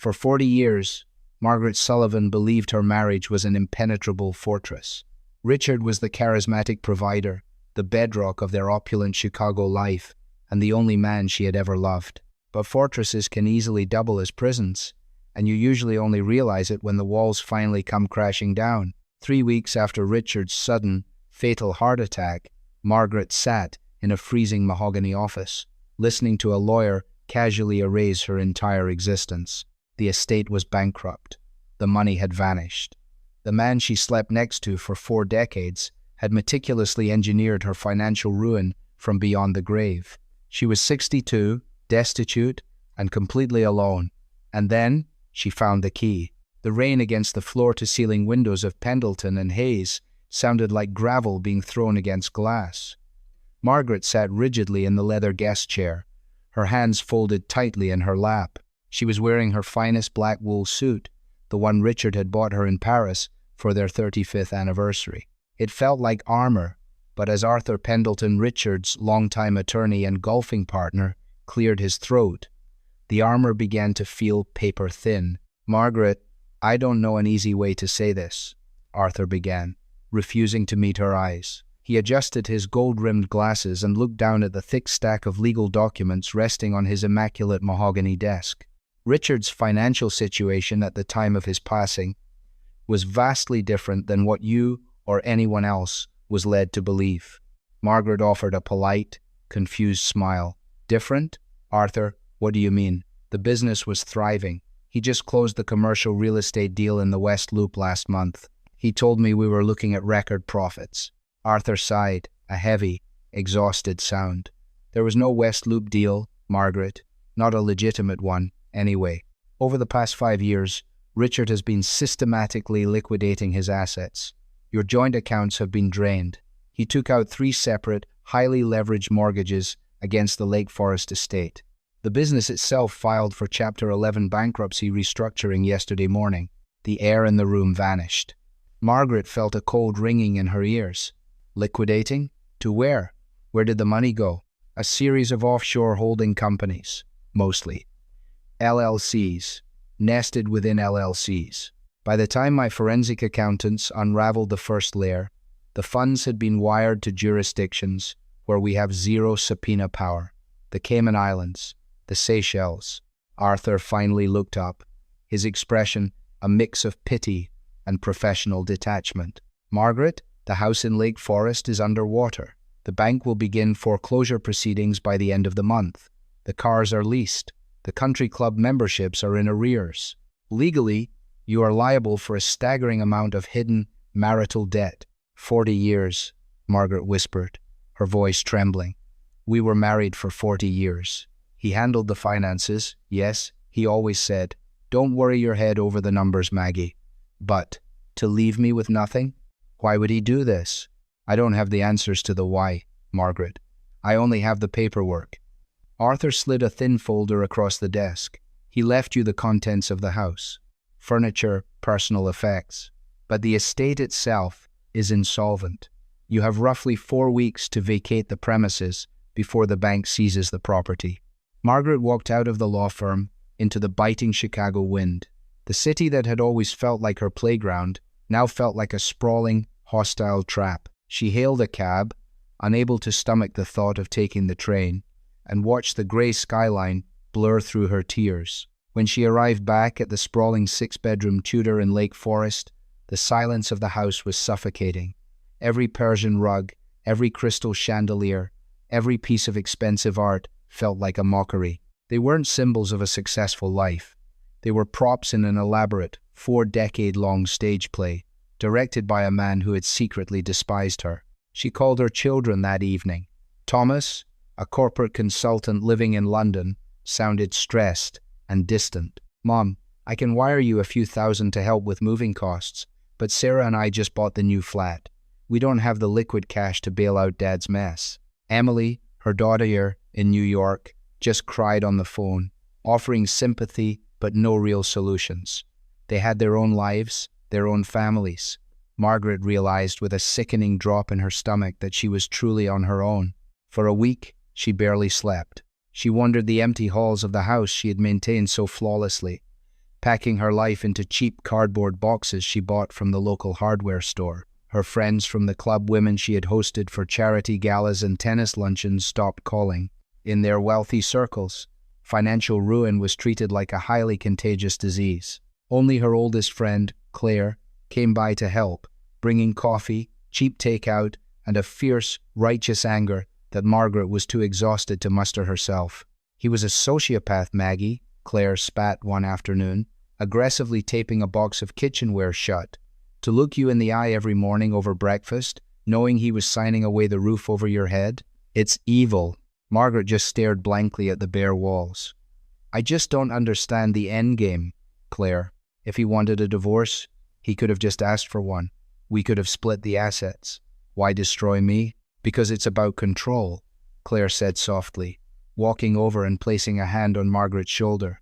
For 40 years, Margaret Sullivan believed her marriage was an impenetrable fortress. Richard was the charismatic provider, the bedrock of their opulent Chicago life, and the only man she had ever loved. But fortresses can easily double as prisons, and you usually only realize it when the walls finally come crashing down. 3 weeks after Richard's sudden, fatal heart attack, Margaret sat in a freezing mahogany office, listening to a lawyer casually erase her entire existence. The estate was bankrupt. The money had vanished. The man she slept next to for 4 decades had meticulously engineered her financial ruin from beyond the grave. She was 62, destitute, and completely alone. And then she found the key. The rain against the floor-to-ceiling windows of Pendleton and Hayes sounded like gravel being thrown against glass. Margaret sat rigidly in the leather guest chair, her hands folded tightly in her lap. She was wearing her finest black wool suit, the one Richard had bought her in Paris for their 35th anniversary. It felt like armor, but as Arthur Pendleton, Richard's longtime attorney and golfing partner, cleared his throat, the armor began to feel paper-thin. "Margaret, I don't know an easy way to say this," Arthur began, refusing to meet her eyes. He adjusted his gold-rimmed glasses and looked down at the thick stack of legal documents resting on his immaculate mahogany desk. Richard's financial situation at the time of his passing was vastly different than what you or anyone else was led to believe. Margaret offered a polite, confused smile. "Different? Arthur, what do you mean?" The business was thriving. He just closed the commercial real estate deal in the West Loop last month. He told me we were looking at record profits. Arthur sighed, a heavy, exhausted sound. There was no West Loop deal, Margaret, not a legitimate one, anyway. Over the past 5 years, Richard has been systematically liquidating his assets. Your joint accounts have been drained. He took out 3 separate, highly leveraged mortgages against the Lake Forest estate. The business itself filed for Chapter 11 bankruptcy restructuring yesterday morning. The air in the room vanished. Margaret felt a cold ringing in her ears. Liquidating? To where? Where did the money go? A series of offshore holding companies, mostly. LLCs, nested within LLCs. By the time my forensic accountants unraveled the first layer, the funds had been wired to jurisdictions where we have zero subpoena power. The Cayman Islands, the Seychelles. Arthur finally looked up, his expression a mix of pity and professional detachment. "Margaret, the house in Lake Forest is underwater. The bank will begin foreclosure proceedings by the end of the month. The cars are leased. The country club memberships are in arrears. Legally, you are liable for a staggering amount of hidden marital debt." 40 years, Margaret whispered, her voice trembling. "We were married for 40 years. He handled the finances, yes, he always said, 'Don't worry your head over the numbers, Maggie.' But to leave me with nothing? Why would he do this? I don't have the answers to the why, Margaret. I only have the paperwork." Arthur slid a thin folder across the desk. "He left you the contents of the house. Furniture, personal effects. But the estate itself is insolvent. You have roughly 4 weeks to vacate the premises before the bank seizes the property." Margaret walked out of the law firm into the biting Chicago wind. The city that had always felt like her playground now felt like a sprawling, hostile trap. She hailed a cab, unable to stomach the thought of taking the train, and watched the gray skyline blur through her tears. When she arrived back at the sprawling 6-bedroom Tudor in Lake Forest, the silence of the house was suffocating. Every Persian rug, every crystal chandelier, every piece of expensive art felt like a mockery. They weren't symbols of a successful life. They were props in an elaborate, 4-decade-long stage play, directed by a man who had secretly despised her. She called her children that evening. Thomas, a corporate consultant living in London, sounded stressed and distant. "Mom, I can wire you a few thousand to help with moving costs, but Sarah and I just bought the new flat. We don't have the liquid cash to bail out Dad's mess." Emily, her daughter in New York, just cried on the phone, offering sympathy but no real solutions. They had their own lives, their own families. Margaret realized with a sickening drop in her stomach that she was truly on her own. For a week, she barely slept. She wandered the empty halls of the house she had maintained so flawlessly, packing her life into cheap cardboard boxes she bought from the local hardware store. Her friends from the club women she had hosted for charity galas and tennis luncheons stopped calling. In their wealthy circles, financial ruin was treated like a highly contagious disease. Only her oldest friend, Claire, came by to help, bringing coffee, cheap takeout, and a fierce, righteous anger that Margaret was too exhausted to muster herself. "He was a sociopath, Maggie," Claire spat one afternoon, aggressively taping a box of kitchenware shut. "To look you in the eye every morning over breakfast, knowing he was signing away the roof over your head? It's evil." Margaret just stared blankly at the bare walls. "I just don't understand the end game, Claire. If he wanted a divorce, he could have just asked for one. We could have split the assets. Why destroy me? Because it's about control," Claire said softly, walking over and placing a hand on Margaret's shoulder.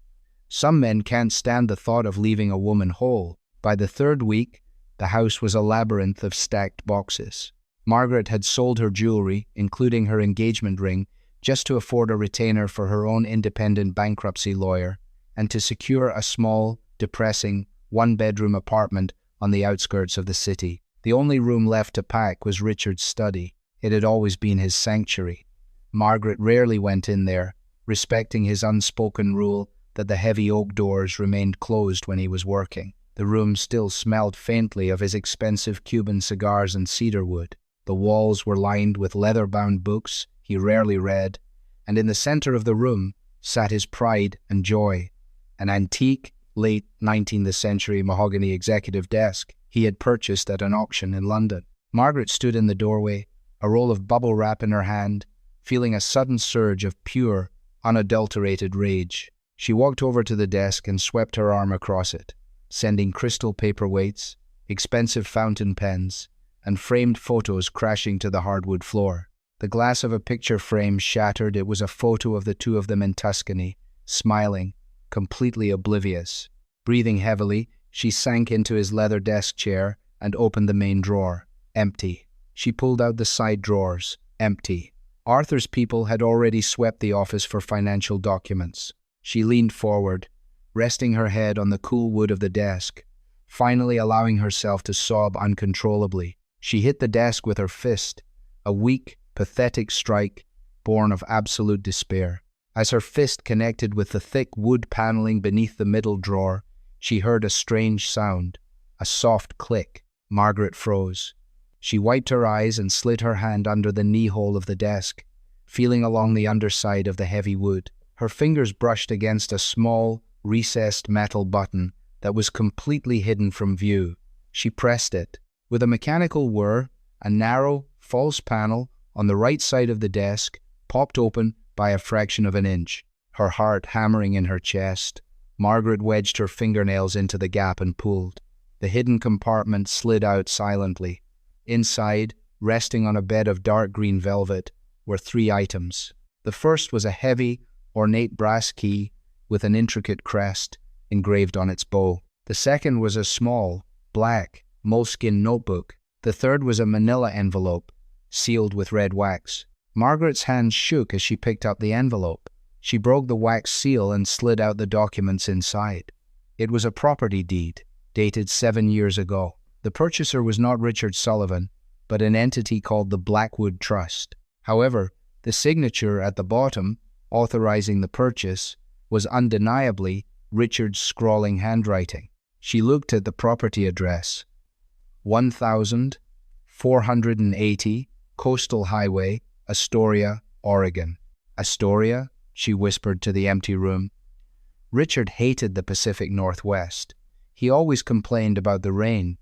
"Some men can't stand the thought of leaving a woman whole." By the third week, the house was a labyrinth of stacked boxes. Margaret had sold her jewelry, including her engagement ring, just to afford a retainer for her own independent bankruptcy lawyer and to secure a small, depressing, one-bedroom apartment on the outskirts of the city. The only room left to pack was Richard's study. It had always been his sanctuary. Margaret rarely went in there, respecting his unspoken rule that the heavy oak doors remained closed when he was working. The room still smelled faintly of his expensive Cuban cigars and cedar wood. The walls were lined with leather-bound books he rarely read, and in the center of the room sat his pride and joy, an antique, late 19th century mahogany executive desk he had purchased at an auction in London. Margaret stood in the doorway, a roll of bubble wrap in her hand, feeling a sudden surge of pure, unadulterated rage. She walked over to the desk and swept her arm across it, sending crystal paperweights, expensive fountain pens, and framed photos crashing to the hardwood floor. The glass of a picture frame shattered. It was a photo of the two of them in Tuscany, smiling, completely oblivious. Breathing heavily, she sank into his leather desk chair and opened the main drawer. Empty. She pulled out the side drawers. Empty. Arthur's people had already swept the office for financial documents. She leaned forward, resting her head on the cool wood of the desk, finally allowing herself to sob uncontrollably. She hit the desk with her fist, a weak, pathetic strike born of absolute despair. As her fist connected with the thick wood paneling beneath the middle drawer, she heard a strange sound, a soft click. Margaret froze. She wiped her eyes and slid her hand under the knee-hole of the desk, feeling along the underside of the heavy wood. Her fingers brushed against a small, recessed metal button that was completely hidden from view. She pressed it. With a mechanical whir, a narrow, false panel on the right side of the desk popped open by a fraction of an inch. Her heart hammering in her chest, Margaret wedged her fingernails into the gap and pulled. The hidden compartment slid out silently. Inside, resting on a bed of dark green velvet, were 3 items. The first was a heavy, ornate brass key with an intricate crest engraved on its bow. The second was a small, black, moleskin notebook. The third was a manila envelope, sealed with red wax. Margaret's hands shook as she picked up the envelope. She broke the wax seal and slid out the documents inside. It was a property deed, dated 7 years ago. The purchaser was not Richard Sullivan, but an entity called the Blackwood Trust. However, the signature at the bottom, authorizing the purchase, was undeniably Richard's scrawling handwriting. She looked at the property address. 1480 Coastal Highway, Astoria, Oregon. Astoria? She whispered to the empty room. Richard hated the Pacific Northwest. He always complained about the rain.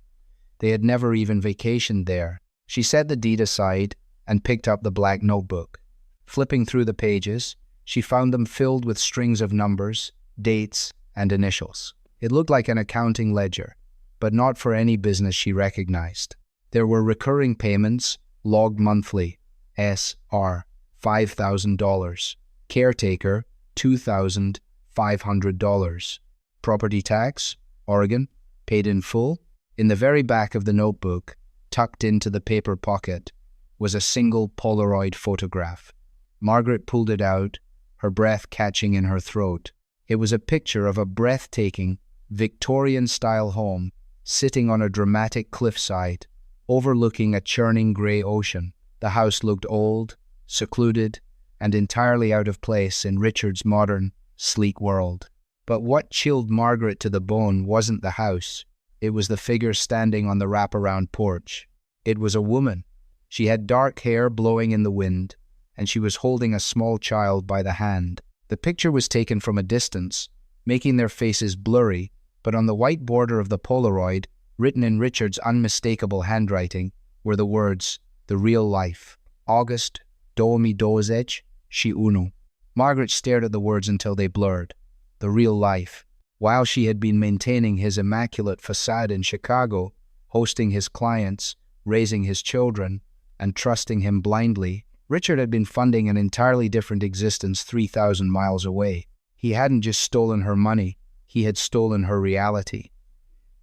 They had never even vacationed there. She set the deed aside and picked up the black notebook. Flipping through the pages, she found them filled with strings of numbers, dates, and initials. It looked like an accounting ledger, but not for any business she recognized. There were recurring payments, logged monthly, S.R. $5,000. Caretaker, $2,500. Property tax, Oregon, paid in full. In the very back of the notebook, tucked into the paper pocket, was a single Polaroid photograph. Margaret pulled it out, her breath catching in her throat. It was a picture of a breathtaking, Victorian-style home, sitting on a dramatic cliffside, overlooking a churning grey ocean. The house looked old, secluded, and entirely out of place in Richard's modern, sleek world. But what chilled Margaret to the bone wasn't the house. It was the figure standing on the wraparound porch. It was a woman. She had dark hair blowing in the wind, and she was holding a small child by the hand. The picture was taken from a distance, making their faces blurry, but on the white border of the Polaroid, written in Richard's unmistakable handwriting, were the words, "The real life. August 2021." Margaret stared at the words until they blurred. The real life. While she had been maintaining his immaculate facade in Chicago, hosting his clients, raising his children, and trusting him blindly, Richard had been funding an entirely different existence 3,000 miles away. He hadn't just stolen her money, he had stolen her reality.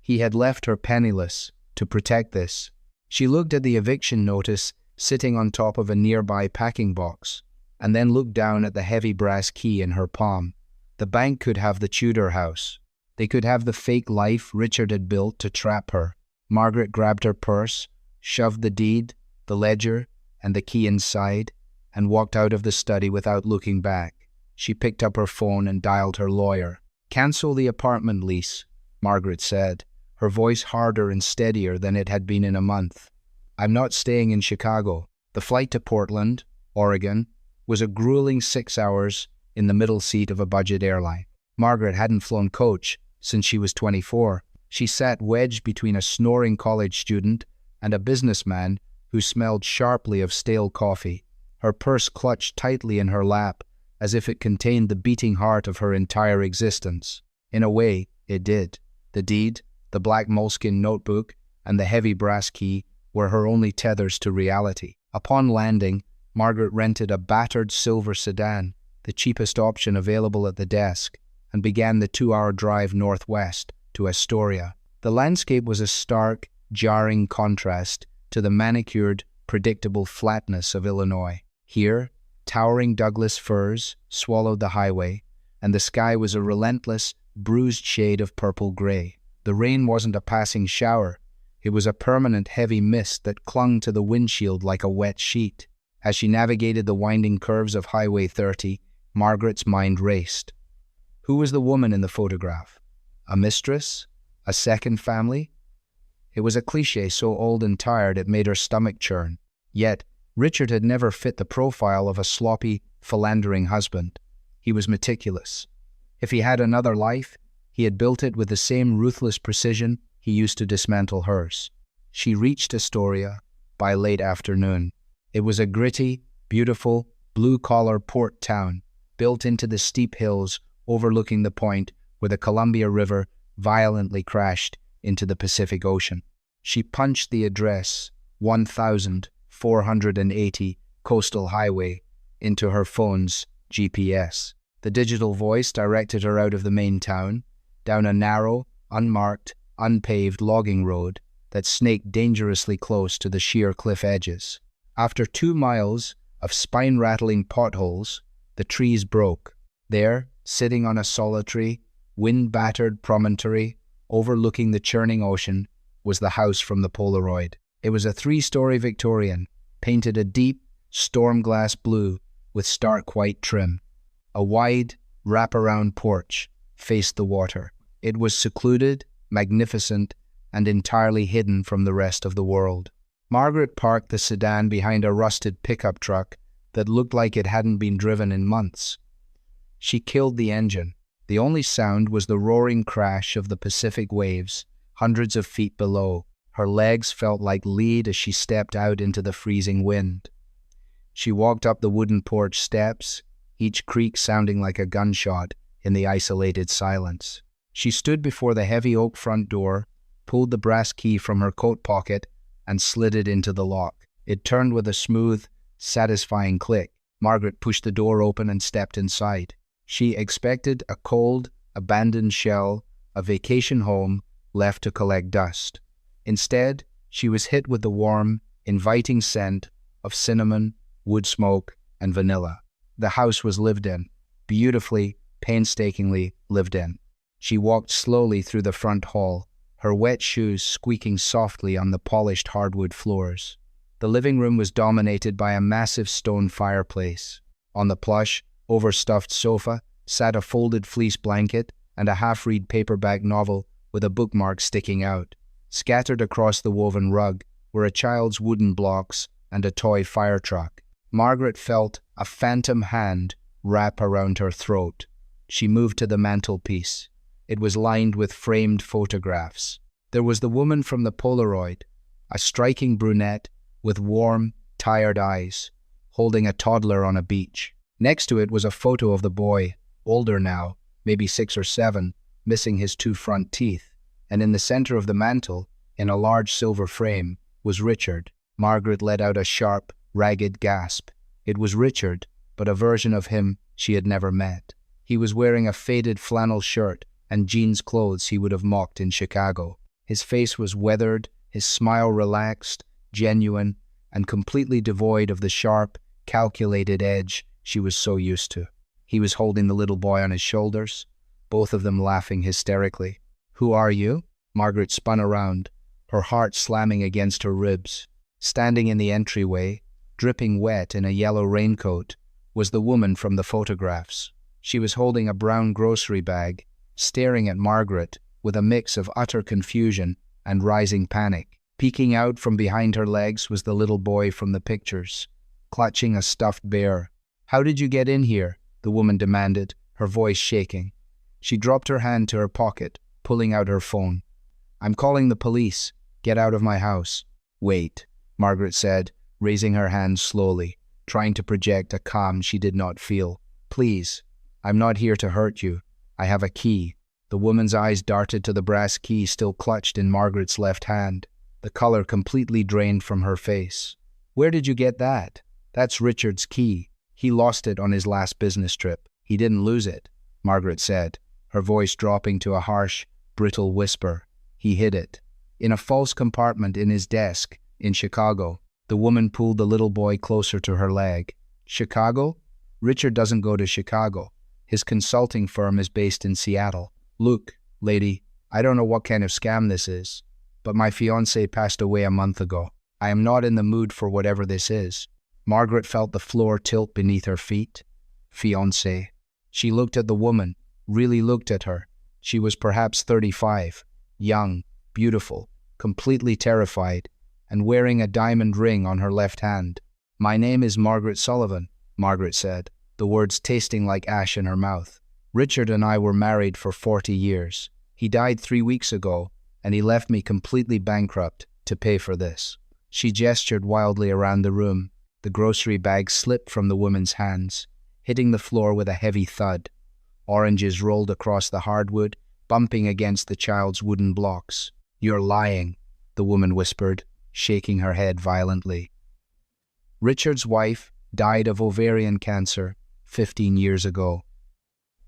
He had left her penniless to protect this. She looked at the eviction notice sitting on top of a nearby packing box, and then looked down at the heavy brass key in her palm. The bank could have the Tudor house. They could have the fake life Richard had built to trap her. Margaret grabbed her purse, shoved the deed, the ledger, and the key inside, and walked out of the study without looking back. She picked up her phone and dialed her lawyer. "Cancel the apartment lease," Margaret said, her voice harder and steadier than it had been in a month. "I'm not staying in Chicago." The flight to Portland, Oregon, was a grueling 6 hours in the middle seat of a budget airline. Margaret hadn't flown coach since she was 24. She sat wedged between a snoring college student and a businessman who smelled sharply of stale coffee. Her purse clutched tightly in her lap, as if it contained the beating heart of her entire existence. In a way, it did. The deed, the black moleskin notebook, and the heavy brass key were her only tethers to reality. Upon landing, Margaret rented a battered silver sedan, the cheapest option available at the desk, and began the 2-hour drive northwest to Astoria. The landscape was a stark, jarring contrast to the manicured, predictable flatness of Illinois. Here, towering Douglas firs swallowed the highway, and the sky was a relentless, bruised shade of purple-gray. The rain wasn't a passing shower. It was a permanent heavy mist that clung to the windshield like a wet sheet. As she navigated the winding curves of Highway 30, Margaret's mind raced. Who was the woman in the photograph? A mistress? A second family? It was a cliché so old and tired it made her stomach churn. Yet, Richard had never fit the profile of a sloppy, philandering husband. He was meticulous. If he had another life, he had built it with the same ruthless precision he used to dismantle hers. She reached Astoria by late afternoon. It was a gritty, beautiful, blue-collar port town, built into the steep hills overlooking the point where the Columbia River violently crashed into the Pacific Ocean. She punched the address, 1480 Coastal Highway, into her phone's GPS. The digital voice directed her out of the main town, down a narrow, unmarked, unpaved logging road that snaked dangerously close to the sheer cliff edges. After 2 miles of spine-rattling potholes, the trees broke. There, sitting on a solitary, wind-battered promontory overlooking the churning ocean, was the house from the Polaroid. It was a 3-story Victorian, painted a deep, storm-glass blue with stark white trim. A wide, wrap-around porch faced the water. It was secluded, magnificent, and entirely hidden from the rest of the world. Margaret parked the sedan behind a rusted pickup truck that looked like it hadn't been driven in months. She killed the engine. The only sound was the roaring crash of the Pacific waves, hundreds of feet below. Her legs felt like lead as she stepped out into the freezing wind. She walked up the wooden porch steps, each creak sounding like a gunshot in the isolated silence. She stood before the heavy oak front door, pulled the brass key from her coat pocket, and slid it into the lock. It turned with a smooth, satisfying click. Margaret pushed the door open and stepped inside. She expected a cold, abandoned shell, a vacation home left to collect dust. Instead, she was hit with the warm, inviting scent of cinnamon, wood smoke, and vanilla. The house was lived in, beautifully, painstakingly lived in. She walked slowly through the front hall, her wet shoes squeaking softly on the polished hardwood floors. The living room was dominated by a massive stone fireplace. On the plush, overstuffed sofa sat a folded fleece blanket and a half-read paperback novel with a bookmark sticking out. Scattered across the woven rug were a child's wooden blocks and a toy fire truck. Margaret felt a phantom hand wrap around her throat. She moved to the mantelpiece. It was lined with framed photographs. There was the woman from the Polaroid, a striking brunette with warm, tired eyes, holding a toddler on a beach. Next to it was a photo of the boy, older now, maybe 6 or 7, missing his 2 front teeth. And in the center of the mantel, in a large silver frame, was Richard. Margaret let out a sharp, ragged gasp. It was Richard, but a version of him she had never met. He was wearing a faded flannel shirt and jeans clothes he would have mocked in Chicago. His face was weathered, his smile relaxed, genuine, and completely devoid of the sharp, calculated edge she was so used to. He was holding the little boy on his shoulders, both of them laughing hysterically. "Who are you?" Margaret spun around, her heart slamming against her ribs. Standing in the entryway, dripping wet in a yellow raincoat, was the woman from the photographs. She was holding a brown grocery bag, staring at Margaret with a mix of utter confusion and rising panic. Peeking out from behind her legs was the little boy from the pictures, clutching a stuffed bear. "How did you get in here?" the woman demanded, her voice shaking. She dropped her hand to her pocket, pulling out her phone. "I'm calling the police. Get out of my house." "Wait," Margaret said, raising her hand slowly, trying to project a calm she did not feel. "Please, I'm not here to hurt you. I have a key." The woman's eyes darted to the brass key still clutched in Margaret's left hand. The color completely drained from her face. "Where did you get that?" "That's Richard's key. He lost it on his last business trip." "He didn't lose it," Margaret said, her voice dropping to a harsh, brittle whisper. "He hid it. In a false compartment in his desk, in Chicago." The woman pulled the little boy closer to her leg. "Chicago? Richard doesn't go to Chicago. His consulting firm is based in Seattle. Look, lady, I don't know what kind of scam this is, but my fiancé passed away a month ago. I am not in the mood for whatever this is." Margaret felt the floor tilt beneath her feet. Fiancé. She looked at the woman, really looked at her. She was perhaps 35, young, beautiful, completely terrified, and wearing a diamond ring on her left hand. "My name is Margaret Sullivan," Margaret said, the words tasting like ash in her mouth. "Richard and I were married for 40 years. He died 3 weeks ago, and he left me completely bankrupt to pay for this." She gestured wildly around the room. The grocery bag slipped from the woman's hands, hitting the floor with a heavy thud. Oranges rolled across the hardwood, bumping against the child's wooden blocks. "You're lying," the woman whispered, shaking her head violently. Richard's wife died of ovarian cancer 15 years ago.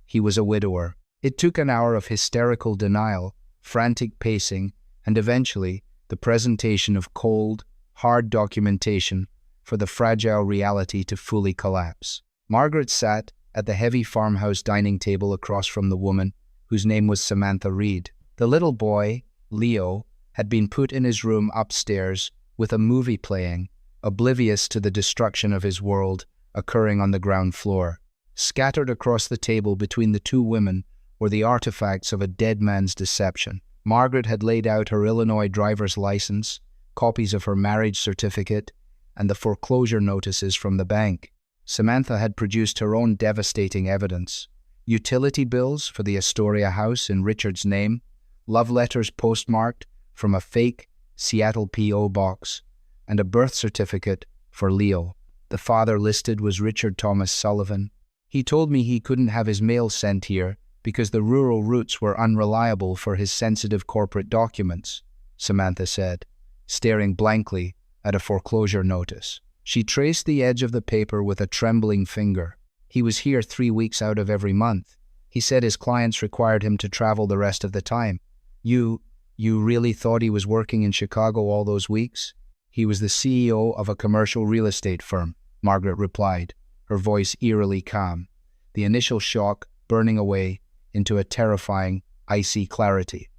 He was a widower. It took an hour of hysterical denial, frantic pacing, and eventually the presentation of cold, hard documentation for the fragile reality to fully collapse. Margaret sat at the heavy farmhouse dining table across from the woman, whose name was Samantha Reed. The little boy, Leo, had been put in his room upstairs with a movie playing, oblivious to the destruction of his world occurring on the ground floor. Scattered across the table between the two women were the artifacts of a dead man's deception. Margaret had laid out her Illinois driver's license, copies of her marriage certificate, and the foreclosure notices from the bank. Samantha had produced her own devastating evidence: utility bills for the Astoria house in Richard's name, love letters postmarked from a fake Seattle P.O. box, and a birth certificate for Leo. The father listed was Richard Thomas Sullivan. "He told me he couldn't have his mail sent here because the rural routes were unreliable for his sensitive corporate documents," Samantha said, staring blankly at a foreclosure notice. She traced the edge of the paper with a trembling finger. "He was here 3 weeks out of every month. He said his clients required him to travel the rest of the time." You really thought he was working in Chicago all those weeks?" "He was the CEO of a commercial real estate firm," Margaret replied, her voice eerily calm, the initial shock burning away into a terrifying, icy clarity.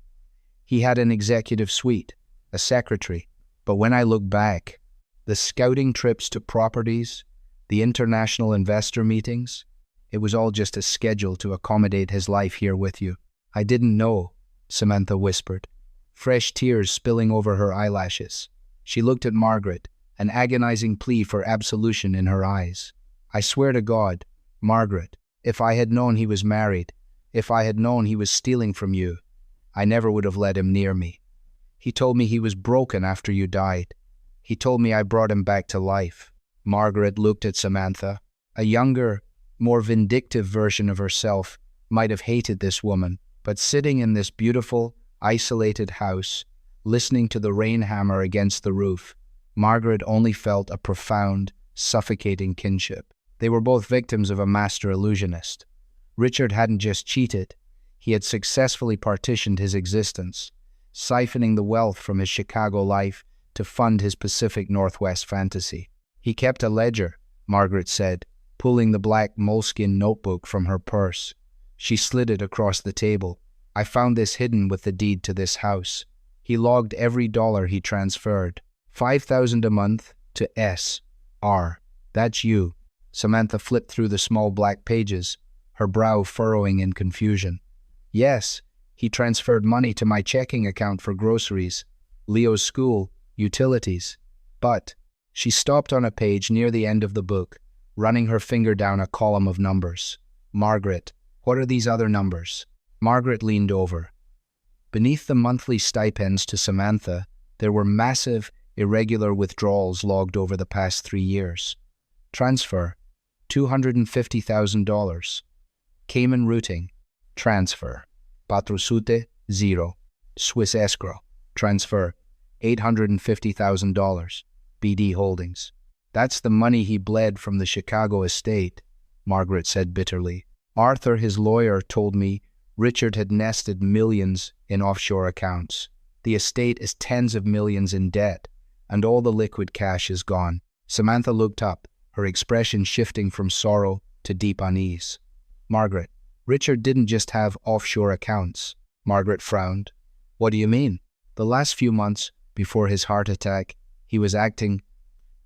He had an executive suite, a secretary, but when I look back, the scouting trips to properties, the international investor meetings, it was all just a schedule to accommodate his life here with you. I didn't know, Samantha whispered, fresh tears spilling over her eyelashes. She looked at Margaret, an agonizing plea for absolution in her eyes. I swear to God, Margaret, if I had known he was married, if I had known he was stealing from you, I never would have let him near me. He told me he was broken after you died. He told me I brought him back to life. Margaret looked at Samantha. A younger, more vindictive version of herself might have hated this woman, but sitting in this beautiful, isolated house, listening to the rain hammer against the roof, Margaret only felt a profound, suffocating kinship. They were both victims of a master illusionist. Richard hadn't just cheated, he had successfully partitioned his existence, siphoning the wealth from his Chicago life to fund his Pacific Northwest fantasy. He kept a ledger, Margaret said, pulling the black moleskin notebook from her purse. She slid it across the table. I found this hidden with the deed to this house. He logged every dollar he transferred. $5,000 a month to S.R. That's you. Samantha flipped through the small black pages, her brow furrowing in confusion. Yes, he transferred money to my checking account for groceries, Leo's school, utilities. But she stopped on a page near the end of the book, running her finger down a column of numbers. Margaret, what are these other numbers? Margaret leaned over. Beneath the monthly stipends to Samantha, there were massive, irregular withdrawals logged over the past 3 years. Transfer, $250,000. Cayman routing, transfer. Patrosute, 0. Swiss escrow, transfer, $850,000. BD Holdings. That's the money he bled from the Chicago estate, Margaret said bitterly. Arthur, his lawyer, told me Richard had nested millions in offshore accounts. The estate is tens of millions in debt, and all the liquid cash is gone. Samantha looked up, her expression shifting from sorrow to deep unease. Margaret, Richard didn't just have offshore accounts. Margaret frowned. What do you mean? The last few months, before his heart attack, he was acting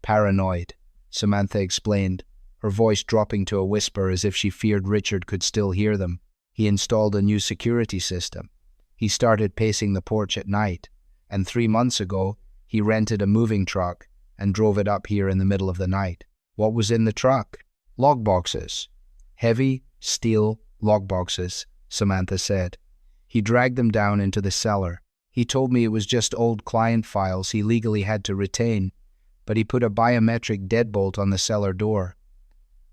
paranoid, Samantha explained, her voice dropping to a whisper as if she feared Richard could still hear them. He installed a new security system. He started pacing the porch at night, and 3 months ago, he rented a moving truck and drove it up here in the middle of the night. What was in the truck? Logboxes. Heavy, steel logboxes, Samantha said. He dragged them down into the cellar. He told me it was just old client files he legally had to retain, but he put a biometric deadbolt on the cellar door.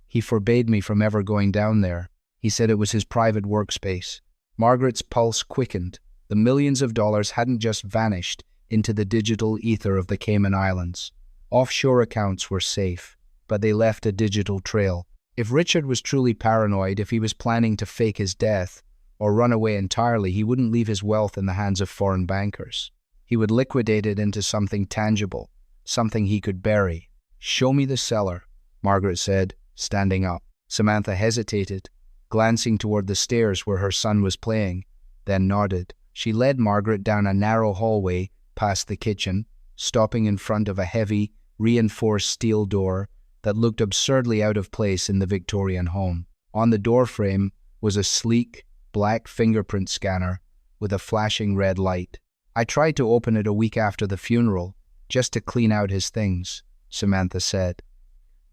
He forbade me from ever going down there. He said it was his private workspace. Margaret's pulse quickened. The millions of dollars hadn't just vanished into the digital ether of the Cayman Islands. Offshore accounts were safe, but they left a digital trail. If Richard was truly paranoid, if he was planning to fake his death or run away entirely, he wouldn't leave his wealth in the hands of foreign bankers. He would liquidate it into something tangible, something he could bury. Show me the cellar, Margaret said, standing up. Samantha hesitated, glancing toward the stairs where her son was playing, then nodded. She led Margaret down a narrow hallway past the kitchen, stopping in front of a heavy, reinforced steel door that looked absurdly out of place in the Victorian home. On the doorframe was a sleek, black fingerprint scanner with a flashing red light. I tried to open it a week after the funeral, just to clean out his things, Samantha said.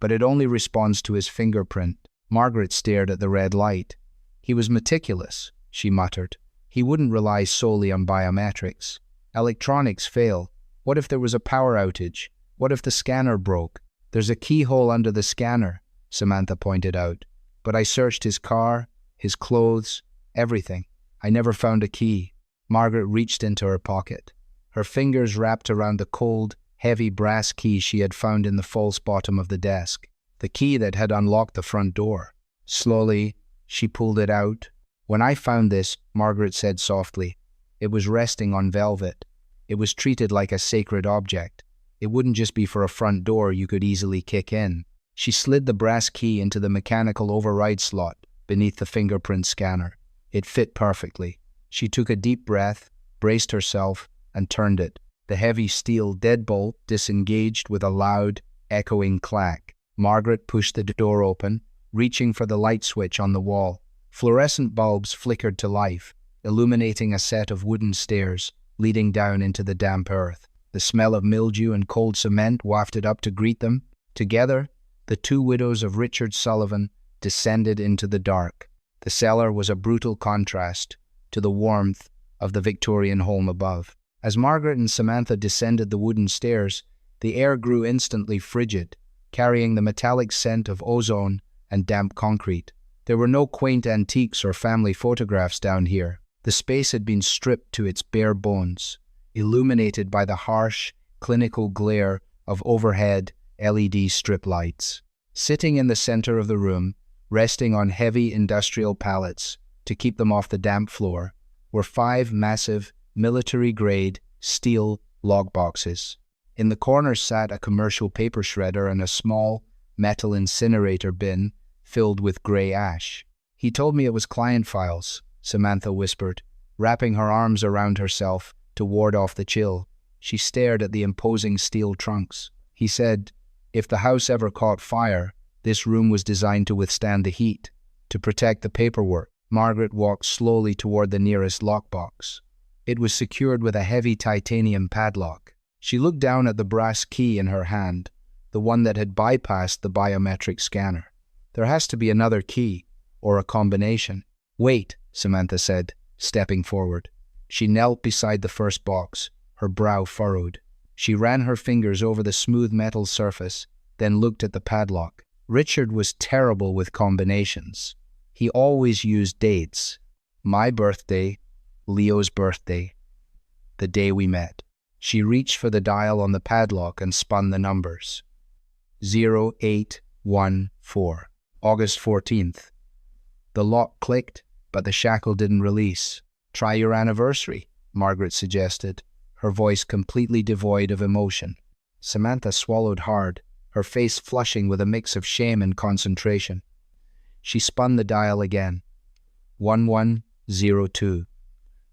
But it only responds to his fingerprint. Margaret stared at the red light. He was meticulous, she muttered. He wouldn't rely solely on biometrics. Electronics fail. What if there was a power outage? What if the scanner broke? There's a keyhole under the scanner, Samantha pointed out. But I searched his car, his clothes, everything. I never found a key. Margaret reached into her pocket. Her fingers wrapped around the cold, heavy brass key she had found in the false bottom of the desk. The key that had unlocked the front door. Slowly, she pulled it out. When I found this, Margaret said softly, it was resting on velvet. It was treated like a sacred object. It wouldn't just be for a front door you could easily kick in. She slid the brass key into the mechanical override slot beneath the fingerprint scanner. It fit perfectly. She took a deep breath, braced herself, and turned it. The heavy steel deadbolt disengaged with a loud, echoing clack. Margaret pushed the door open, reaching for the light switch on the wall. Fluorescent bulbs flickered to life, illuminating a set of wooden stairs leading down into the damp earth. The smell of mildew and cold cement wafted up to greet them. Together, the two widows of Richard Sullivan descended into the dark. The cellar was a brutal contrast to the warmth of the Victorian home above. As Margaret and Samantha descended the wooden stairs, the air grew instantly frigid, carrying the metallic scent of ozone and damp concrete. There were no quaint antiques or family photographs down here. The space had been stripped to its bare bones, illuminated by the harsh, clinical glare of overhead LED strip lights. Sitting in the center of the room, resting on heavy industrial pallets to keep them off the damp floor, were 5 massive, military-grade steel log boxes. In the corner sat a commercial paper shredder and a small metal incinerator bin filled with gray ash. "He told me it was client files," Samantha whispered, wrapping her arms around herself to ward off the chill. She stared at the imposing steel trunks. "He said, if the house ever caught fire, this room was designed to withstand the heat, to protect the paperwork." Margaret walked slowly toward the nearest lockbox. It was secured with a heavy titanium padlock. She looked down at the brass key in her hand, the one that had bypassed the biometric scanner. There has to be another key, or a combination. "Wait," Samantha said, stepping forward. She knelt beside the first box, her brow furrowed. She ran her fingers over the smooth metal surface, then looked at the padlock. Richard was terrible with combinations. He always used dates. My birthday, Leo's birthday, the day we met. She reached for the dial on the padlock and spun the numbers. 0814, August 14th. The lock clicked, but the shackle didn't release. "Try your anniversary," Margaret suggested, her voice completely devoid of emotion. Samantha swallowed hard, her face flushing with a mix of shame and concentration. She spun the dial again. 1102.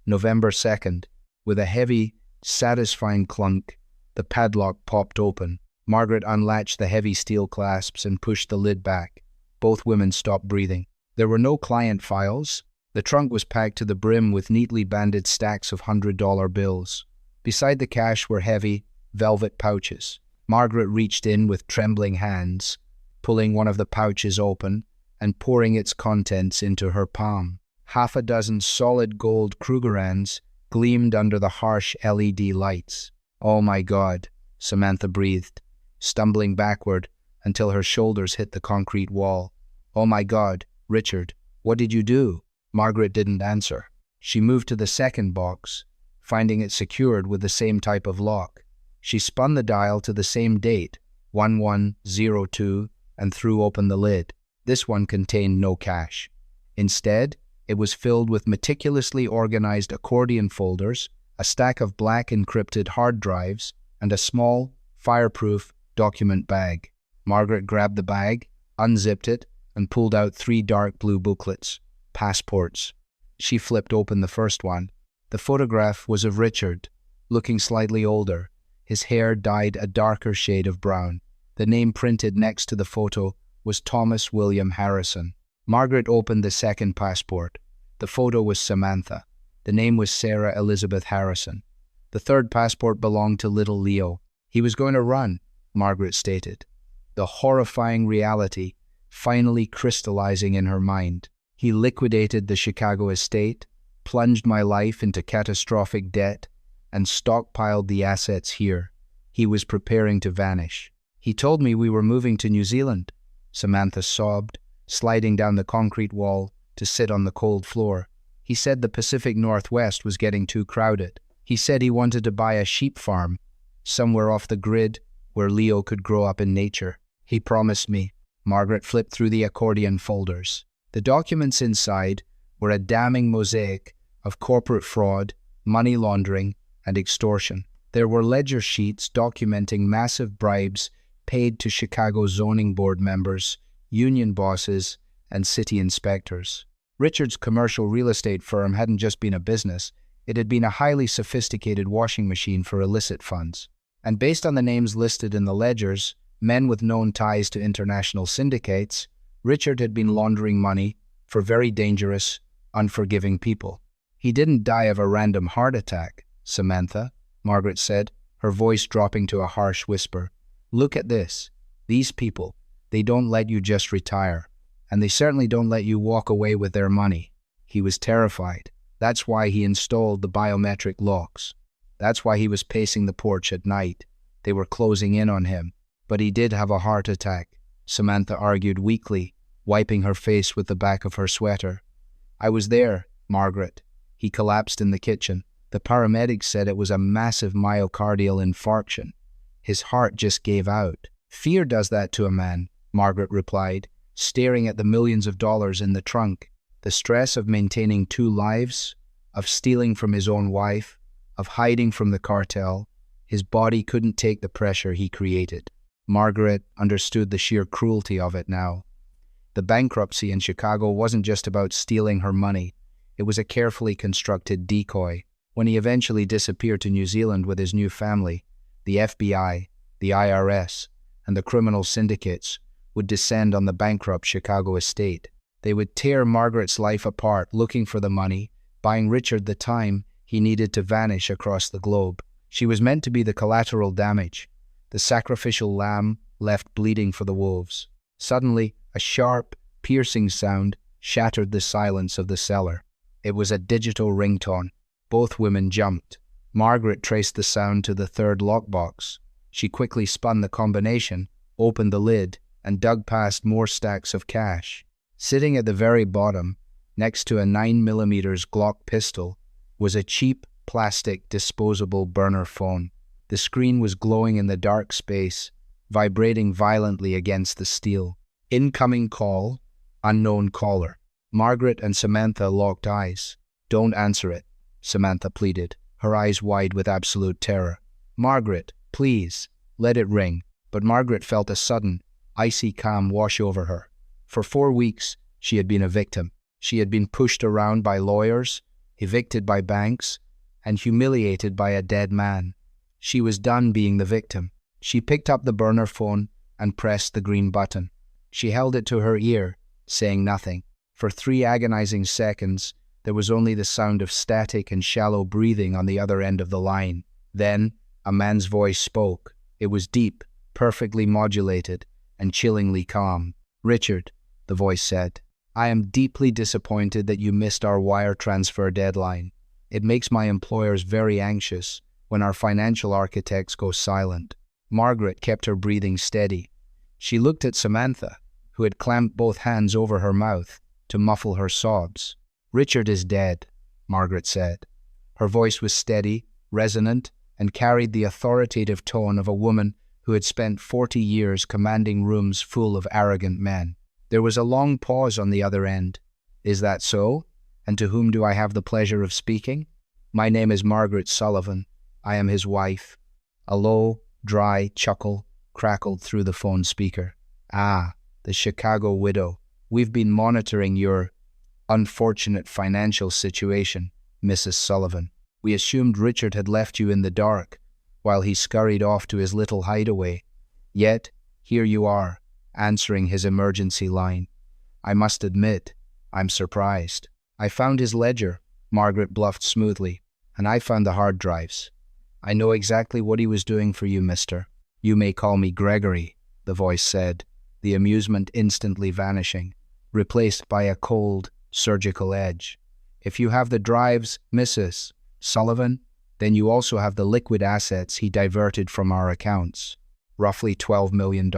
November 2nd. With a heavy, satisfying clunk, the padlock popped open. Margaret unlatched the heavy steel clasps and pushed the lid back. Both women stopped breathing. There were no client files. The trunk was packed to the brim with neatly banded stacks of $100 bills. Beside the cash were heavy, velvet pouches. Margaret reached in with trembling hands, pulling one of the pouches open and pouring its contents into her palm. 6 solid gold Krugerrands gleamed under the harsh LED lights. "Oh my God," Samantha breathed, stumbling backward until her shoulders hit the concrete wall. "Oh my God, Richard, what did you do?" Margaret didn't answer. She moved to the second box, finding it secured with the same type of lock. She spun the dial to the same date, 1102, and threw open the lid. This one contained no cash. Instead, it was filled with meticulously organized accordion folders, a stack of black encrypted hard drives, and a small, fireproof document bag. Margaret grabbed the bag, unzipped it, and pulled out 3 dark blue booklets. Passports. She flipped open the first one. The photograph was of Richard, looking slightly older, his hair dyed a darker shade of brown. The name printed next to the photo was Thomas William Harrison. Margaret opened the second passport. The photo was Samantha. The name was Sarah Elizabeth Harrison. The third passport belonged to little Leo. He was going to run, Margaret stated, the horrifying reality finally crystallizing in her mind. He liquidated the Chicago estate, plunged my life into catastrophic debt, and stockpiled the assets here. He was preparing to vanish. "He told me we were moving to New Zealand," Samantha sobbed, sliding down the concrete wall to sit on the cold floor. "He said the Pacific Northwest was getting too crowded. He said he wanted to buy a sheep farm, somewhere off the grid where Leo could grow up in nature. He promised me." Margaret flipped through the accordion folders. The documents inside were a damning mosaic of corporate fraud, money laundering, and extortion. There were ledger sheets documenting massive bribes paid to Chicago zoning board members, union bosses, and city inspectors. Richard's commercial real estate firm hadn't just been a business, it had been a highly sophisticated washing machine for illicit funds. And based on the names listed in the ledgers, men with known ties to international syndicates, Richard had been laundering money for very dangerous, unforgiving people. "He didn't die of a random heart attack, Samantha," Margaret said, her voice dropping to a harsh whisper. "Look at this. These people, they don't let you just retire, and they certainly don't let you walk away with their money." He was terrified. That's why he installed the biometric locks. That's why he was pacing the porch at night. They were closing in on him. "But he did have a heart attack," Samantha argued weakly, wiping her face with the back of her sweater. "I was there, Margaret. He collapsed in the kitchen. The paramedics said it was a massive myocardial infarction. His heart just gave out." "Fear does that to a man," Margaret replied, staring at the millions of dollars in the trunk. The stress of maintaining 2 lives, of stealing from his own wife, of hiding from the cartel, his body couldn't take the pressure he created. Margaret understood the sheer cruelty of it now. The bankruptcy in Chicago wasn't just about stealing her money. It was a carefully constructed decoy. When he eventually disappeared to New Zealand with his new family, the FBI, the IRS, and the criminal syndicates would descend on the bankrupt Chicago estate. They would tear Margaret's life apart looking for the money, buying Richard the time he needed to vanish across the globe. She was meant to be the collateral damage, the sacrificial lamb left bleeding for the wolves. Suddenly, a sharp, piercing sound shattered the silence of the cellar. It was a digital ringtone. Both women jumped. Margaret traced the sound to the 3rd lockbox. She quickly spun the combination, opened the lid, and dug past more stacks of cash. Sitting at the very bottom, next to a 9mm Glock pistol, was a cheap, plastic, disposable burner phone. The screen was glowing in the dark space, vibrating violently against the steel. "Incoming call, unknown caller." Margaret and Samantha locked eyes. "Don't answer it," Samantha pleaded, her eyes wide with absolute terror. "Margaret, please, let it ring." But Margaret felt a sudden, icy calm wash over her. For 4 weeks, she had been a victim. She had been pushed around by lawyers, evicted by banks, and humiliated by a dead man. She was done being the victim. She picked up the burner phone and pressed the green button. She held it to her ear, saying nothing. For 3 agonizing seconds, there was only the sound of static and shallow breathing on the other end of the line. Then, a man's voice spoke. It was deep, perfectly modulated, and chillingly calm. "Richard," the voice said, "I am deeply disappointed that you missed our wire transfer deadline. It makes my employers very anxious when our financial architects go silent." Margaret kept her breathing steady. She looked at Samantha, who had clamped both hands over her mouth to muffle her sobs. "Richard is dead," Margaret said. Her voice was steady, resonant, and carried the authoritative tone of a woman who had spent 40 years commanding rooms full of arrogant men. There was a long pause on the other end. "Is that so? And to whom do I have the pleasure of speaking?" "My name is Margaret Sullivan. I am his wife." A low, dry chuckle crackled through the phone speaker. "Ah, the Chicago widow. We've been monitoring your unfortunate financial situation, Mrs. Sullivan. We assumed Richard had left you in the dark while he scurried off to his little hideaway. Yet, here you are, answering his emergency line. I must admit, I'm surprised." "I found his ledger," Margaret bluffed smoothly, "and I found the hard drives. I know exactly what he was doing for you, mister." "You may call me Gregory," the voice said, the amusement instantly vanishing, replaced by a cold, surgical edge. "If you have the drives, Mrs. Sullivan, then you also have the liquid assets he diverted from our accounts, roughly $12 million.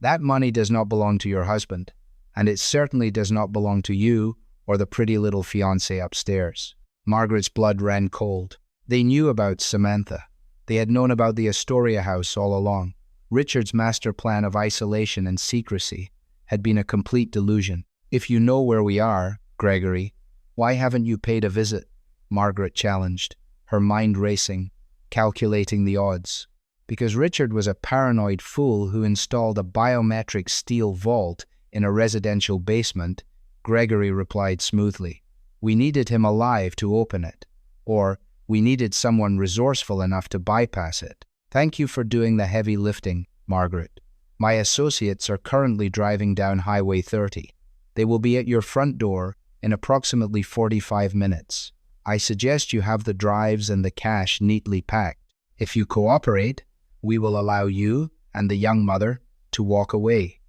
That money does not belong to your husband, and it certainly does not belong to you or the pretty little fiancé upstairs." Margaret's blood ran cold. They knew about Samantha. They had known about the Astoria house all along. Richard's master plan of isolation and secrecy had been a complete delusion. "If you know where we are, Gregory, why haven't you paid a visit?" Margaret challenged, her mind racing, calculating the odds. Because Richard was a paranoid fool who installed a biometric steel vault in a residential basement, Gregory replied smoothly. We needed him alive to open it. Or, we needed someone resourceful enough to bypass it. Thank you for doing the heavy lifting, Margaret. My associates are currently driving down Highway 30. They will be at your front door in approximately 45 minutes. I suggest you have the drives and the cash neatly packed. If you cooperate, we will allow you and the young mother to walk away.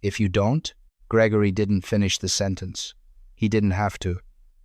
If you don't, Gregory didn't finish the sentence. He didn't have to.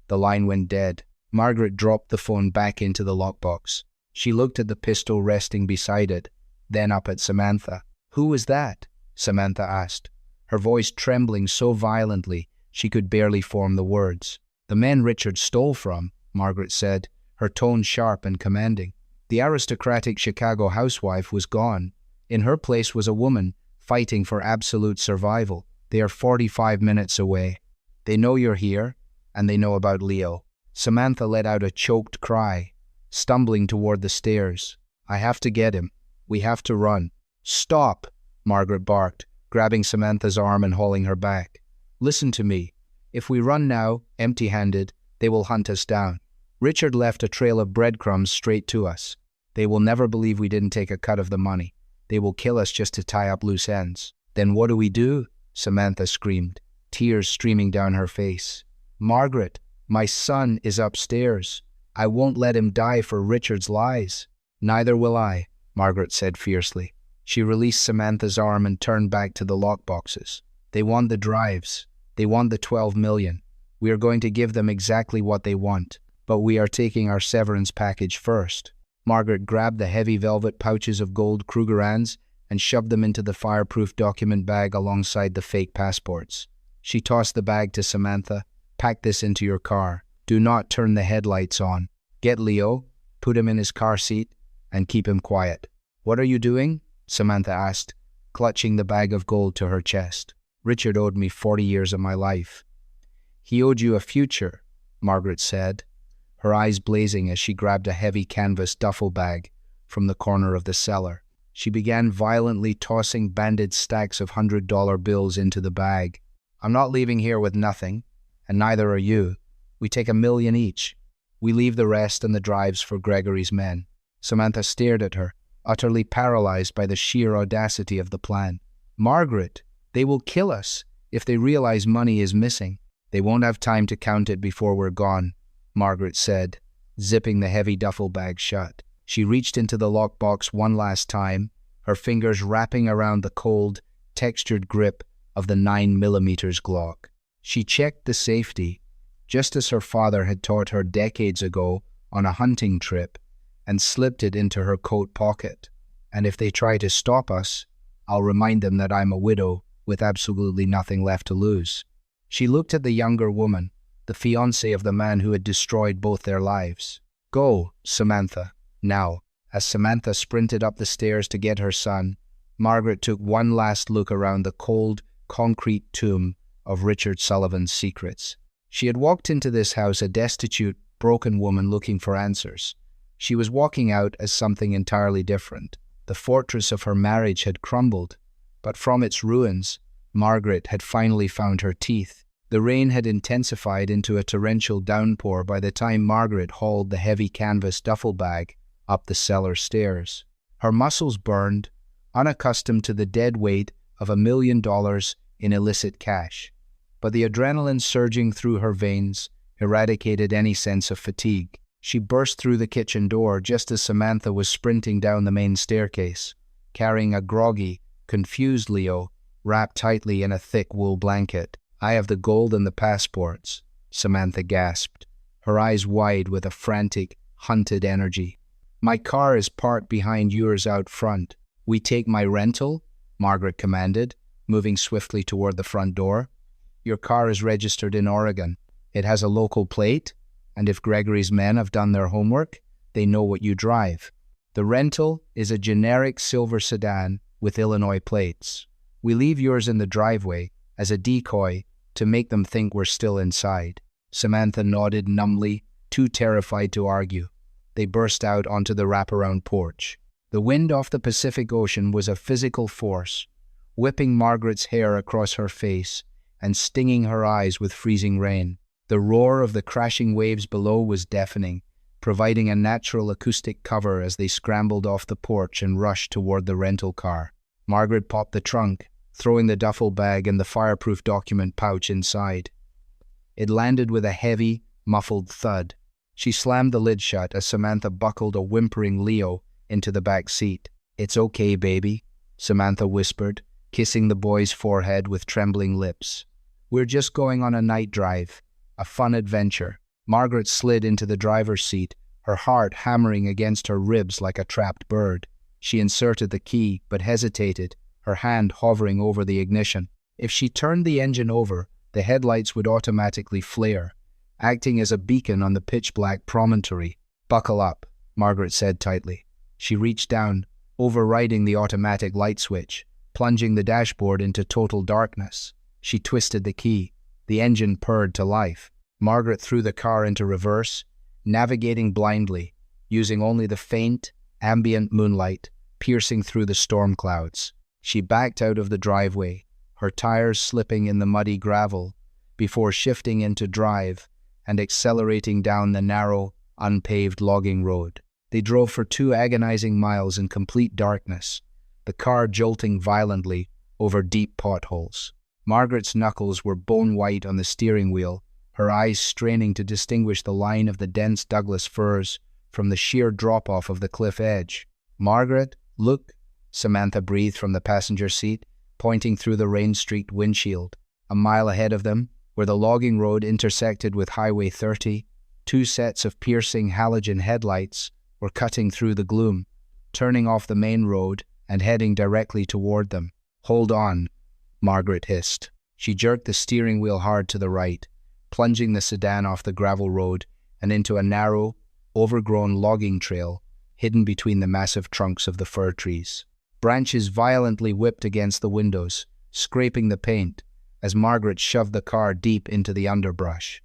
The line went dead. Margaret dropped the phone back into the lockbox. She looked at the pistol resting beside it, then up at Samantha. Who was that? Samantha asked, her voice trembling so violently she could barely form the words. The man Richard stole from, Margaret said, her tone sharp and commanding. The aristocratic Chicago housewife was gone. In her place was a woman fighting for absolute survival. They are 45 minutes away. They know you're here, and they know about Leo. Samantha let out a choked cry, stumbling toward the stairs. I have to get him. We have to run. Stop, Margaret barked, grabbing Samantha's arm and hauling her back. Listen to me. If we run now, empty-handed, they will hunt us down. Richard left a trail of breadcrumbs straight to us. They will never believe we didn't take a cut of the money. They will kill us just to tie up loose ends. Then what do we do? Samantha screamed, tears streaming down her face. Margaret, my son is upstairs. I won't let him die for Richard's lies. Neither will I, Margaret said fiercely. She released Samantha's arm and turned back to the lockboxes. They want the drives. They want the 12 million. We are going to give them exactly what they want, but we are taking our severance package first. Margaret grabbed the heavy velvet pouches of gold Krugerrands and shoved them into the fireproof document bag alongside the fake passports. She tossed the bag to Samantha. Pack this into your car. Do not turn the headlights on. Get Leo, put him in his car seat, and keep him quiet. What are you doing? Samantha asked, clutching the bag of gold to her chest. Richard owed me 40 years of my life. He owed you a future, Margaret said, her eyes blazing as she grabbed a heavy canvas duffel bag from the corner of the cellar. She began violently tossing banded stacks of $100 bills into the bag. I'm not leaving here with nothing, and neither are you. We take $1 million each. We leave the rest and the drives for Gregory's men. Samantha stared at her, utterly paralyzed by the sheer audacity of the plan. Margaret, they will kill us if they realize money is missing. They won't have time to count it before we're gone, Margaret said, zipping the heavy duffel bag shut. She reached into the lockbox one last time, her fingers wrapping around the cold, textured grip of the 9mm Glock. She checked the safety, just as her father had taught her decades ago on a hunting trip, and slipped it into her coat pocket. And if they try to stop us, I'll remind them that I'm a widow with absolutely nothing left to lose. She looked at the younger woman, the fiancée of the man who had destroyed both their lives. Go, Samantha, now. As Samantha sprinted up the stairs to get her son, Margaret took one last look around the cold, concrete tomb of Richard Sullivan's secrets. She had walked into this house a destitute, broken woman looking for answers. She was walking out as something entirely different. The fortress of her marriage had crumbled, but from its ruins, Margaret had finally found her teeth. The rain had intensified into a torrential downpour by the time Margaret hauled the heavy canvas duffel bag up the cellar stairs. Her muscles burned, unaccustomed to the dead weight of $1 million in illicit cash. But the adrenaline surging through her veins eradicated any sense of fatigue. She burst through the kitchen door just as Samantha was sprinting down the main staircase, carrying a groggy, confused Leo wrapped tightly in a thick wool blanket. I have the gold and the passports, Samantha gasped, her eyes wide with a frantic, hunted energy. My car is parked behind yours out front. We take my rental? Margaret commanded, moving swiftly toward the front door. Your car is registered in Oregon. It has a local plate, and if Gregory's men have done their homework, they know what you drive. The rental is a generic silver sedan with Illinois plates. We leave yours in the driveway as a decoy to make them think we're still inside. Samantha nodded numbly, too terrified to argue. They burst out onto the wraparound porch. The wind off the Pacific Ocean was a physical force, whipping Margaret's hair across her face and stinging her eyes with freezing rain. The roar of the crashing waves below was deafening, providing a natural acoustic cover as they scrambled off the porch and rushed toward the rental car. Margaret popped the trunk, throwing the duffel bag and the fireproof document pouch inside. It landed with a heavy, muffled thud. She slammed the lid shut as Samantha buckled a whimpering Leo into the back seat. "It's okay, baby," Samantha whispered, kissing the boy's forehead with trembling lips. "We're just going on a night drive, a fun adventure." Margaret slid into the driver's seat, her heart hammering against her ribs like a trapped bird. She inserted the key, but hesitated, her hand hovering over the ignition. If she turned the engine over, the headlights would automatically flare, acting as a beacon on the pitch-black promontory. "Buckle up," Margaret said tightly. She reached down, overriding the automatic light switch, plunging the dashboard into total darkness. She twisted the key. The engine purred to life. Margaret threw the car into reverse, navigating blindly, using only the faint, ambient moonlight piercing through the storm clouds. She backed out of the driveway, her tires slipping in the muddy gravel, before shifting into drive and accelerating down the narrow, unpaved logging road. They drove for 2 agonizing miles in complete darkness, the car jolting violently over deep potholes. Margaret's knuckles were bone-white on the steering wheel, her eyes straining to distinguish the line of the dense Douglas firs from the sheer drop-off of the cliff edge. "Margaret, look," Samantha breathed from the passenger seat, pointing through the rain-streaked windshield. A mile ahead of them, where the logging road intersected with Highway 30, 2 sets of piercing halogen headlights were cutting through the gloom, turning off the main road and heading directly toward them. "Hold on," Margaret hissed. She jerked the steering wheel hard to the right, plunging the sedan off the gravel road and into a narrow, overgrown logging trail hidden between the massive trunks of the fir trees. Branches violently whipped against the windows, scraping the paint, as Margaret shoved the car deep into the underbrush.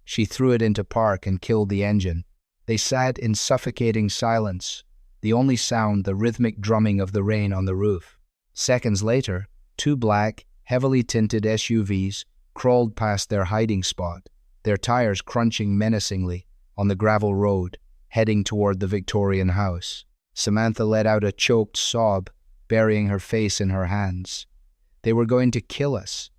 She threw it into park and killed the engine. They sat in suffocating silence, the only sound the rhythmic drumming of the rain on the roof. Seconds later, 2 black, heavily tinted SUVs crawled past their hiding spot, their tires crunching menacingly on the gravel road, heading toward the Victorian house. Samantha let out a choked sob, burying her face in her hands. "They were going to kill us.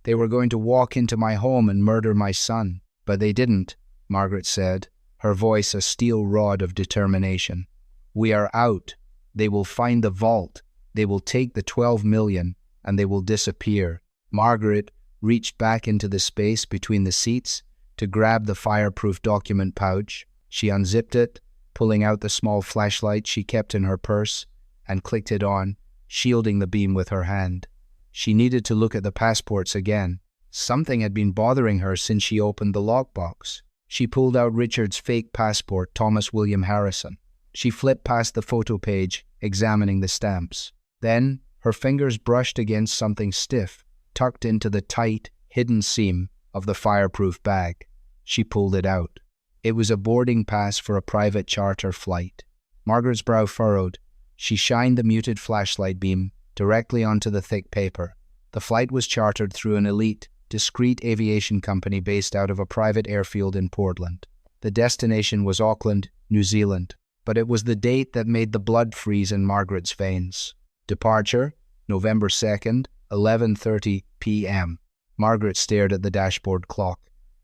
They were going to walk into my home and murder my son. But they didn't," Margaret said, her voice a steel rod of determination. "We are out. They will find the vault. They will take the 12 million, and they will disappear." Margaret reached back into the space between the seats to grab the fireproof document pouch. She unzipped it, pulling out the small flashlight she kept in her purse, and clicked it on, shielding the beam with her hand. She needed to look at the passports again. Something had been bothering her since she opened the lockbox. She pulled out Richard's fake passport, Thomas William Harrison. She flipped past the photo page, examining the stamps. Then, her fingers brushed against something stiff, tucked into the tight, hidden seam of the fireproof bag. She pulled it out. It was a boarding pass for a private charter flight. Margaret's brow furrowed. She shined the muted flashlight beam directly onto the thick paper. The flight was chartered through an elite, discreet aviation company based out of a private airfield in Portland. The destination was Auckland, New Zealand, but it was the date that made the blood freeze in Margaret's veins. Departure, November 2nd, 11:30 p.m. Margaret stared at the dashboard clock.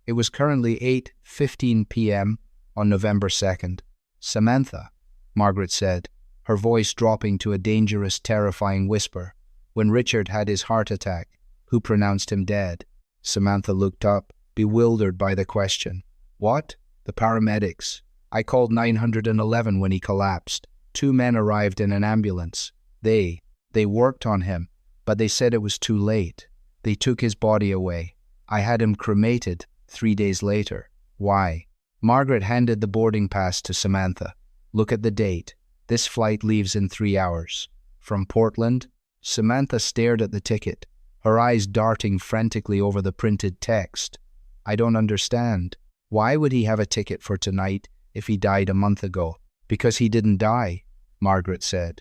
It was currently 8:15 p.m. on November 2nd. "Samantha," Margaret said, her voice dropping to a dangerous, terrifying whisper. "When Richard had his heart attack, who pronounced him dead?" Samantha looked up, bewildered by the question. "What?" "The paramedics. I called 911 when he collapsed. 2 men arrived in an ambulance. They worked on him, but they said it was too late. They took his body away. I had him cremated 3 days later." "Why?" Margaret handed the boarding pass to Samantha. "Look at the date. This flight leaves in 3 hours. From Portland." Samantha stared at the ticket, her eyes darting frantically over the printed text. "I don't understand. Why would he have a ticket for tonight if he died a month ago?" "Because he didn't die," Margaret said,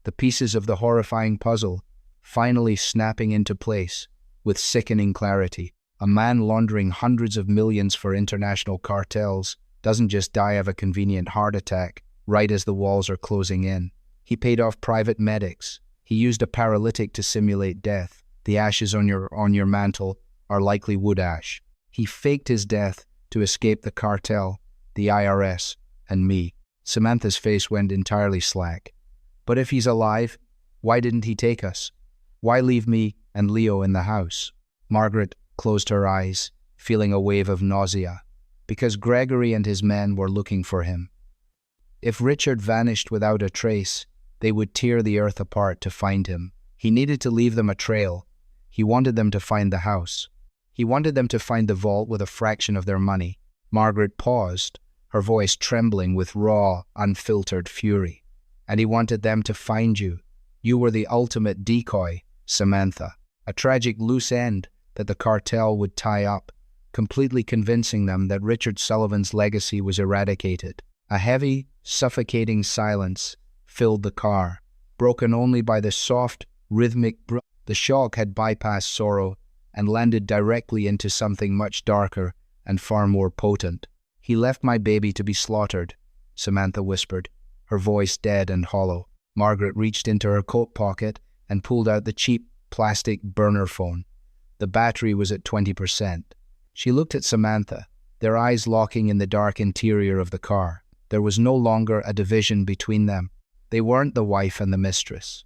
the pieces of the horrifying puzzle finally snapping into place with sickening clarity. A man laundering hundreds of millions for international cartels doesn't just die of a convenient heart attack right as the walls are closing in. He paid off private medics. He used a paralytic to simulate death. The ashes on your mantle are likely wood ash. He faked his death to escape the cartel, the IRS, and me. Samantha's face went entirely slack. But if he's alive, why didn't he take us? Why leave me and Leo in the house? Margaret closed her eyes, feeling a wave of nausea. Because Gregory and his men were looking for him. If Richard vanished without a trace, they would tear the earth apart to find him. He needed to leave them a trail. He wanted them to find the house. He wanted them to find the vault with a fraction of their money. Margaret paused, her voice trembling with raw, unfiltered fury. And he wanted them to find you. You were the ultimate decoy, Samantha. A tragic loose end that the cartel would tie up, completely convincing them that Richard Sullivan's legacy was eradicated. A heavy, suffocating silence filled the car, broken only by the soft, rhythmic The shock had bypassed sorrow and landed directly into something much darker and far more potent. "He left my baby to be slaughtered," Samantha whispered, her voice dead and hollow. Margaret reached into her coat pocket and pulled out the cheap plastic burner phone. The battery was at 20%. She looked at Samantha, their eyes locking in the dark interior of the car. There was no longer a division between them. They weren't the wife and the mistress.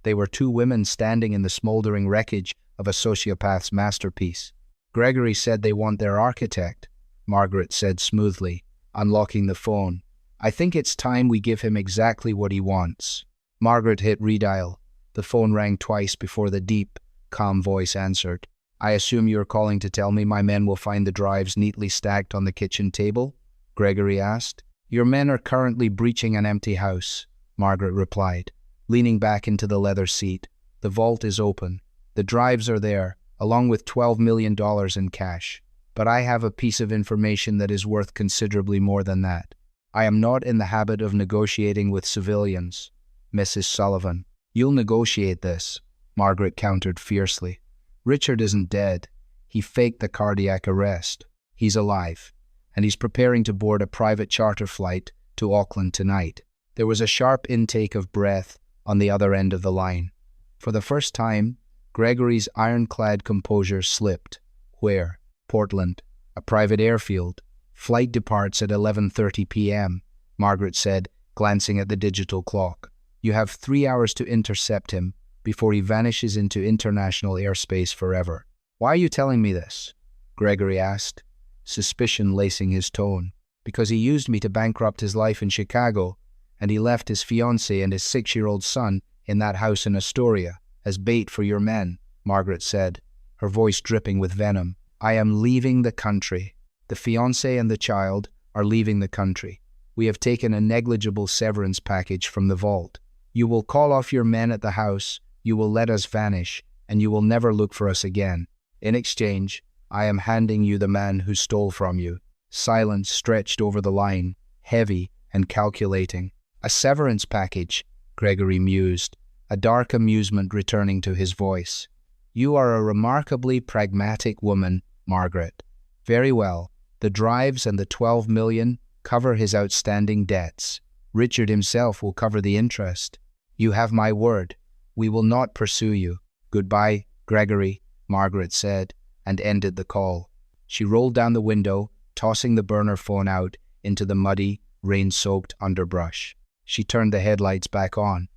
They were two women standing in the smoldering wreckage of a sociopath's masterpiece. "Gregory said they want their architect," Margaret said smoothly, unlocking the phone. "I think it's time we give him exactly what he wants." Margaret hit redial. The phone rang twice before the deep, calm voice answered. "I assume you're calling to tell me my men will find the drives neatly stacked on the kitchen table?" Gregory asked. "Your men are currently breaching an empty house," Margaret replied, leaning back into the leather seat. "The vault is open. The drives are there, along with $12 million in cash. But I have a piece of information that is worth considerably more than that. I am not in the habit of negotiating with civilians, Mrs. Sullivan." "You'll negotiate this," Margaret countered fiercely. "Richard isn't dead. He faked the cardiac arrest. He's alive, and he's preparing to board a private charter flight to Auckland tonight." There was a sharp intake of breath on the other end of the line. For the first time, Gregory's ironclad composure slipped. "Where?" "Portland. A private airfield. Flight departs at 11:30 p.m., Margaret said, glancing at the digital clock. "You have 3 hours to intercept him before he vanishes into international airspace forever." "Why are you telling me this?" Gregory asked, suspicion lacing his tone. "Because he used me to bankrupt his life in Chicago, and he left his fiancée and his 6-year-old son in that house in Astoria as bait for your men," Margaret said, her voice dripping with venom. "I am leaving the country. The fiancé and the child are leaving the country. We have taken a negligible severance package from the vault. You will call off your men at the house, you will let us vanish, and you will never look for us again. In exchange, I am handing you the man who stole from you." Silence stretched over the line, heavy and calculating. "A severance package," Gregory mused, a dark amusement returning to his voice. "You are a remarkably pragmatic woman, Margaret. Very well. The drives and the $12 million cover his outstanding debts. Richard himself will cover the interest. You have my word. We will not pursue you. Goodbye, Gregory," Margaret said, and ended the call. She rolled down the window, tossing the burner phone out into the muddy, rain-soaked underbrush. She turned the headlights back on.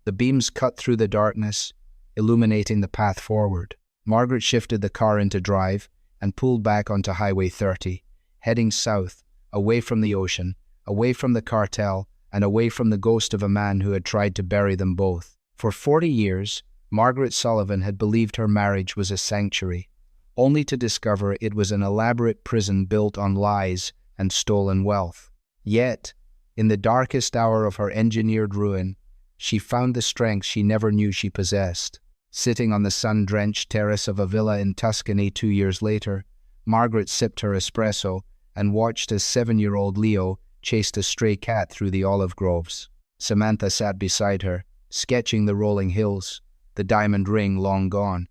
The beams cut through the darkness, illuminating the path forward. Margaret shifted the car into drive and pulled back onto Highway 30, heading south, away from the ocean, away from the cartel, and away from the ghost of a man who had tried to bury them both. For 40 years, Margaret Sullivan had believed her marriage was a sanctuary, only to discover it was an elaborate prison built on lies and stolen wealth. Yet, in the darkest hour of her engineered ruin, she found the strength she never knew she possessed. Sitting on the sun-drenched terrace of a villa in Tuscany 2 years later, Margaret sipped her espresso and watched as 7-year-old Leo chased a stray cat through the olive groves. Samantha sat beside her, sketching the rolling hills, the diamond ring long gone.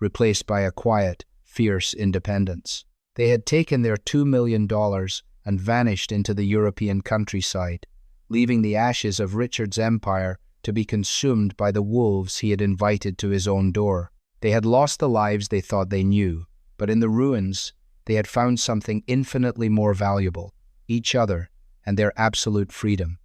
replaced by a quiet, fierce independence. They had taken their $2 million and vanished into the European countryside, leaving the ashes of Richard's empire to be consumed by the wolves he had invited to his own door. They had lost the lives they thought they knew, but in the ruins, they had found something infinitely more valuable: each other and their absolute freedom.